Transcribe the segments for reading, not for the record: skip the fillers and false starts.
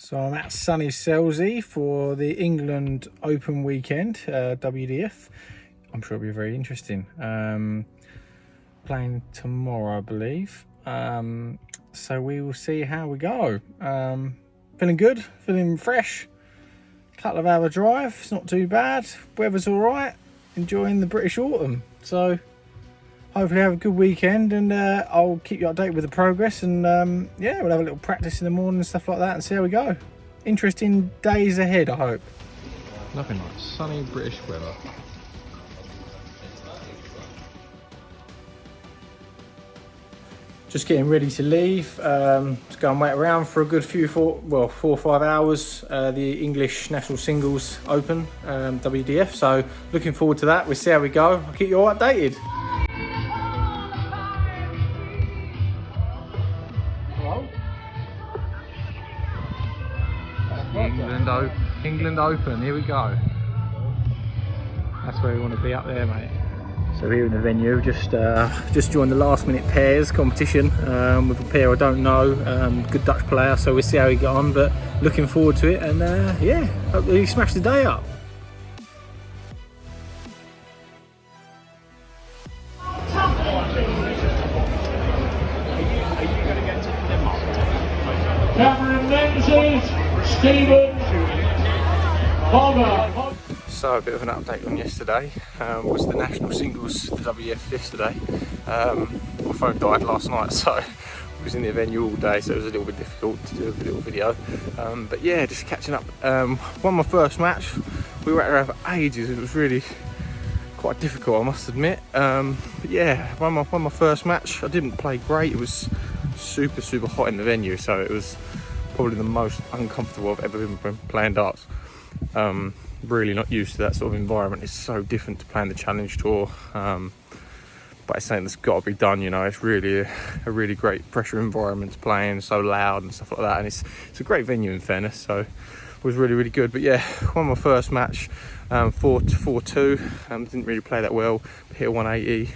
So I'm at sunny Selsey for the England Open weekend, WDF. I'm sure it'll be very interesting. Playing tomorrow, I believe. So we will see how we go. Feeling good, feeling fresh. Couple of hour drive, it's not too bad. Weather's all right. Enjoying the British autumn. So hopefully have a good weekend, and I'll keep you updated with the progress, and yeah, we'll have a little practice in the morning and stuff like that and see how we go. Interesting days ahead, I hope. Nothing like sunny British weather. Just getting ready to leave. Just go and wait around for a good 4 or 5 hours. The English National Singles Open, WDF. So looking forward to that. We'll see how we go. I'll keep you all updated. England Open, here we go. That's where we want to be, up there, mate. So here in the venue, just joined the last minute pairs competition with a pair I don't know, good Dutch player, so we'll see how he got on, but looking forward to it, and yeah, hopefully he smashed the day up. Cameron Menzies, Stephen Bomber. So a bit of an update on yesterday. Was the national singles, the WF yesterday. My phone died last night, so I was in the venue all day, so it was a little bit difficult to do a little video. But yeah, just catching up. Won my first match. We were at it for ages. It was really quite difficult, I must admit. But yeah, won my first match. I didn't play great. It was super hot in the venue, so it was probably the most uncomfortable I've ever been playing darts. Really not used to that sort of environment. It's so different to playing the Challenge Tour, but it's something that's got to be done, you know. It's really a really great pressure environment to play in, so loud and stuff like that, and it's a great venue in fairness, so it was really good. But yeah, won my first match, 4-2. Didn't really play that well, hit a 180,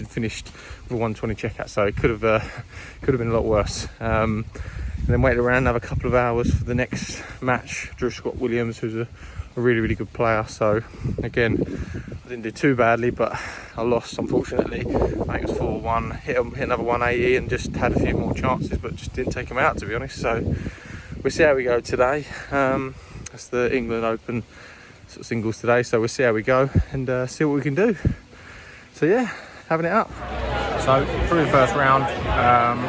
finished with a 120 checkout, so it could have been a lot worse. And then waited around another couple of hours for the next match. Drew Scott Williams, who's a really good player. So again, I didn't do too badly, but I lost, unfortunately. I think it was 4-1, hit another 180 and just had a few more chances, but just didn't take them out, to be honest. So we'll see how we go today. That's the England Open sort of singles today, so we'll see how we go and see what we can do. So yeah, having it up. So through the first round,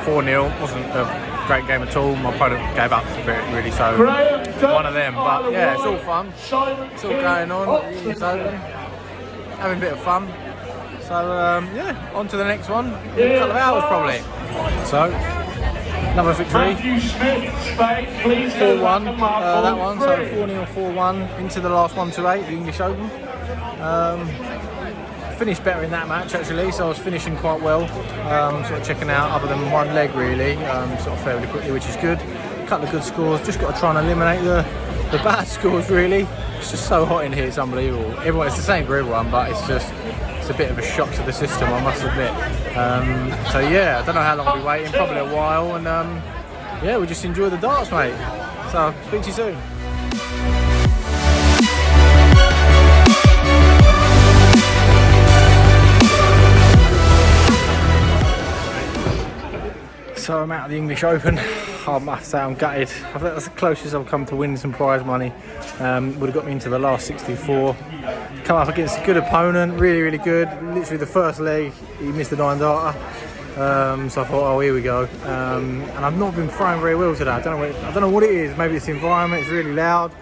4-0, wasn't a great game at all. My opponent gave up a bit, really, so one of them. But yeah, it's all fun. It's all going on. It's open. Having a bit of fun. So yeah, on to the next one in a couple of hours probably. So another victory. 4-1. That one. So 4-0, 4-1 into the last 1-8, the English Open. Finished better in that match actually, so I was finishing quite well, sort of checking out other than one leg really, sort of fairly quickly, which is good. A couple of good scores, just got to try and eliminate the bad scores really. It's just so hot in here, it's unbelievable. It's the same for everyone, but it's a bit of a shock to the system, I must admit. So yeah, I don't know how long I'll be waiting, probably a while, and yeah, we'll just enjoy the darts, mate. So speak to you soon. So I'm out of the English Open. I must say I'm gutted. I think that's the closest I've come to winning some prize money. Would have got me into the last 64. Come up against a good opponent, really good. Literally the first leg, he missed the 9-darter. So I thought, oh, here we go. And I've not been throwing very well today. I don't know what it is. Maybe it's the environment. It's really loud.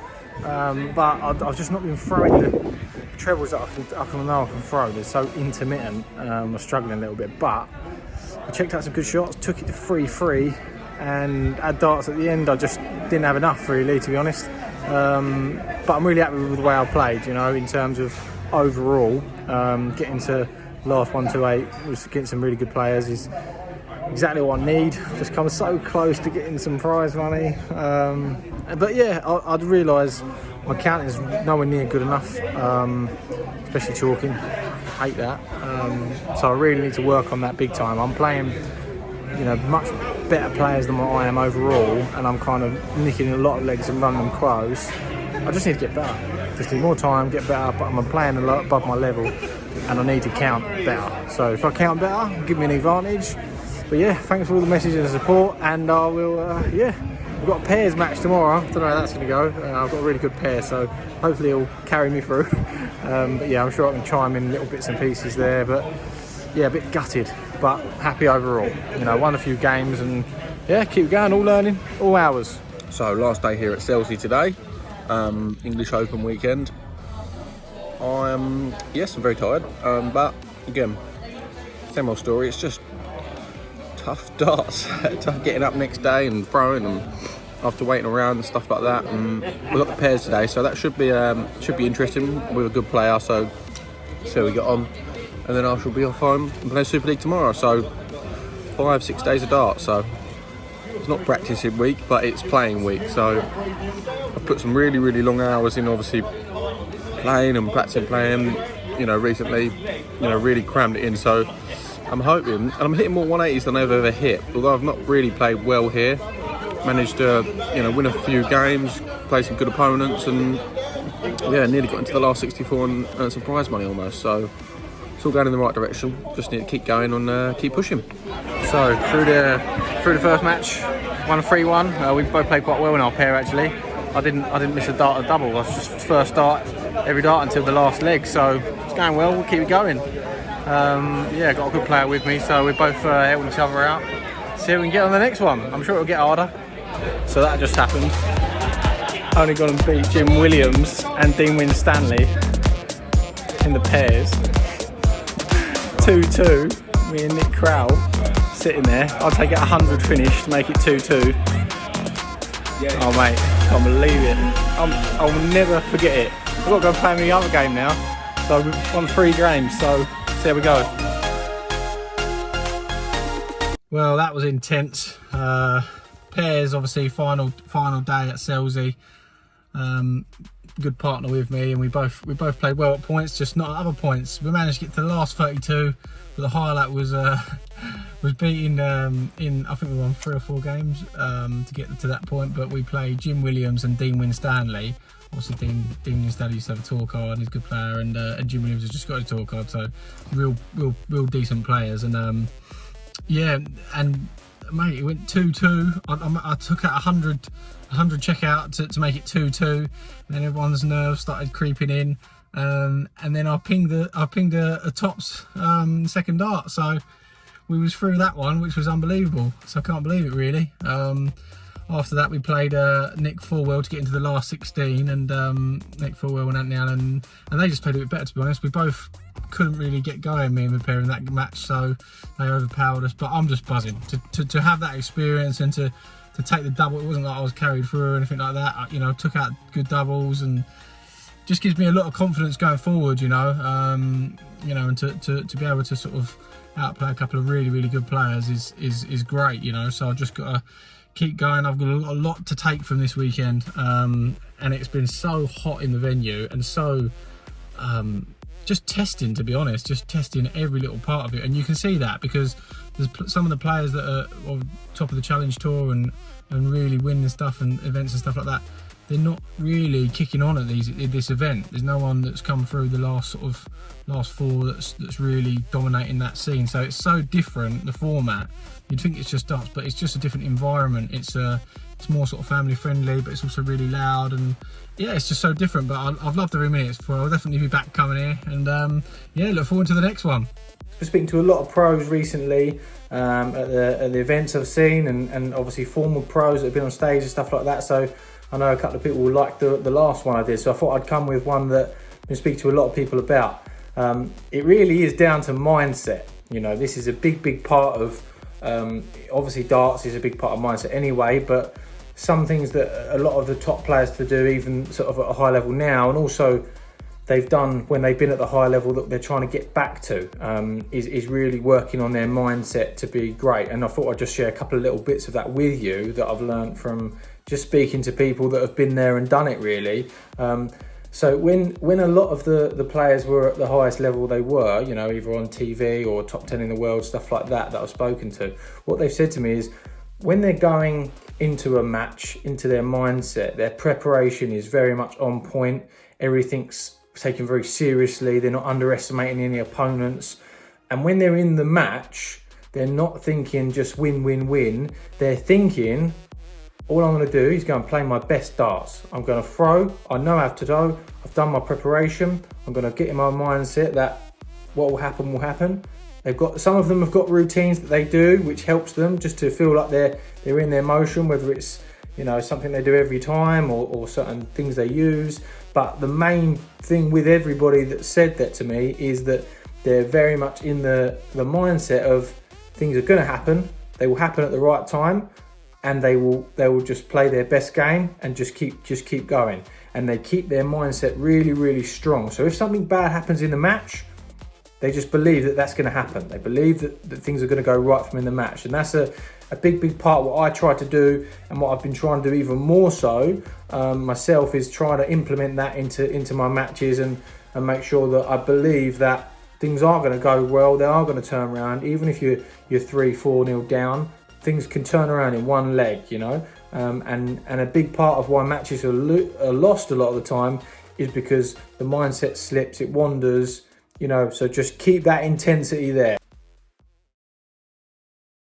But I've just not been throwing the trebles that I can throw. They're so intermittent. I'm struggling a little bit, but I checked out some good shots, took it to 3-3, and had darts at the end. I just didn't have enough really, to be honest. But I'm really happy with the way I played, you know, in terms of overall. Getting to last 1-8 was against some really good players is exactly what I need. Just come so close to getting some prize money. But yeah, I'd realise my counting is nowhere near good enough, especially chalking. I hate that. So I really need to work on that big time. I'm playing you know, much better players than what I am overall, and I'm kind of nicking a lot of legs and running them crows. I just need to get better. Just need more time, get better, but I'm playing a lot above my level, and I need to count better. So if I count better, give me an advantage. But yeah, thanks for all the messages and support, and I will, yeah, we've got a pairs match tomorrow. I don't know how that's going to go. I've got a really good pair, so hopefully it'll carry me through. But yeah, I'm sure I can chime in little bits and pieces there, but yeah, a bit gutted, but happy overall. You know, won a few games, and yeah, keep going, all learning, all hours. So last day here at Selsey today, English Open weekend. I'm very tired, but again, same old story. It's just tough darts, tough getting up next day and throwing, and after waiting around and stuff like that. And we've got the pairs today, so that should be interesting with a good player. So see how we get on, and then I shall be off home and play Super League tomorrow. So 5-6 days of darts. So it's not practicing week, but it's playing week. So I've put some really long hours in, obviously playing and practicing playing. You know, recently, you know, really crammed it in. So I'm hoping, and I'm hitting more 180s than I've ever hit. Although I've not really played well here, managed to, you know, win a few games, play some good opponents, and yeah, nearly got into the last 64 and earned some prize money almost. So it's all going in the right direction. Just need to keep going and keep pushing. So through the first match, 1-3-1. We both played quite well in our pair actually. I didn't miss a dart or double. I was just first dart every dart until the last leg. So it's going well. We'll keep it going. Yeah, got a good player with me, so we're both helping each other out. See if we can get on the next one. I'm sure it'll get harder. So that just happened. Only gone and beat Jim Williams and Dean Winstanley in the pairs. 2-2. Me and Nick Crowell sitting there. I'll take it 100 finish to make it 2-2. Oh mate, can't believe it. I'll never forget it. I've got to go play my other game now. So we've won 3 games, so there we go. Well, that was intense. Pairs, obviously, final day at Selsey. Good partner with me, and we both played well at points, just not at other points. We managed to get to the last 32, but the highlight was beating in, I think we won 3 or 4 games to get to that point. But we played Jim Williams and Dean Winstanley. Obviously, Dean Winstanley used to have a tour card, and he's a good player, and Jim Williams has just got a tour card, so real decent players. And yeah, and mate, it went 2-2. I took out 100 checkout to make it 2-2, and then everyone's nerves started creeping in, and then I pinged a tops second dart, so we was through that one, which was unbelievable. So I can't believe it really. After that, we played Nick Fulwell to get into the last 16, and Nick Fulwell and Anthony Allen, and they just played a bit better, to be honest. We both couldn't really get going, me and my pair, in that match, so they overpowered us. But I'm just buzzing to have that experience and to take the double. It wasn't like I was carried through or anything like that. You know, took out good doubles, and just gives me a lot of confidence going forward. You know, and to be able to sort of outplay a couple of really good players is great. You know, so I've just got to keep going. I've got a lot to take from this weekend, and it's been so hot in the venue, and so just testing, to be honest, just testing every little part of it. And you can see that because there's some of the players that are on top of the Challenge Tour and really winning stuff and events and stuff like that, they're not really kicking on at this event. There's no one that's come through the last 4 that's really dominating that scene. So it's so different, the format. You'd think it's just darts, but it's just a different environment. It's more sort of family friendly, but it's also really loud, and yeah, it's just so different. But I've loved every minute. I'll definitely be back coming here, and yeah, look forward to the next one. Been speaking to a lot of pros recently at the events I've seen, and obviously former pros that have been on stage and stuff like that. So I know a couple of people liked the last one I did, so I thought I'd come with one that I speak to a lot of people about. It really is down to mindset. You know, this is a big part of, obviously darts is a big part of mindset anyway, but some things that a lot of the top players to do, even sort of at a high level now, and also they've done when they've been at the high level that they're trying to get back to, is really working on their mindset to be great. And I thought I'd just share a couple of little bits of that with you that I've learned from just speaking to people that have been there and done it really. So when a lot of the players were at the highest level they were, you know, either on TV or top 10 in the world, stuff like that I've spoken to, what they've said to me is when they're going into a match, into their mindset, their preparation is very much on point. Everything's taken very seriously. They're not underestimating any opponents. And when they're in the match, they're not thinking just win, win, win. They're thinking, all I'm going to do is go and play my best darts. I'm going to throw. I know how to throw. I've done my preparation. I'm going to get in my mindset that what will happen will happen. Some of them have got routines that they do, which helps them just to feel like they're in their motion, whether it's, you know, something they do every time or certain things they use. But the main thing with everybody that said that to me is that they're very much in the mindset of things are going to happen. They will happen at the right time. And they will just play their best game and just keep going, and they keep their mindset really, really strong. So if something bad happens in the match, they just believe that that's going to happen. They believe that things are going to go right from in the match, and that's a big part of what I try to do, and what I've been trying to do even more so myself is trying to implement that into my matches and make sure that I believe that things are going to go well. They are going to turn around, even if you're 3-4-0 down. Things can turn around in one leg, you know, and a big part of why matches are lost a lot of the time is because the mindset slips, it wanders, you know. So just keep that intensity there.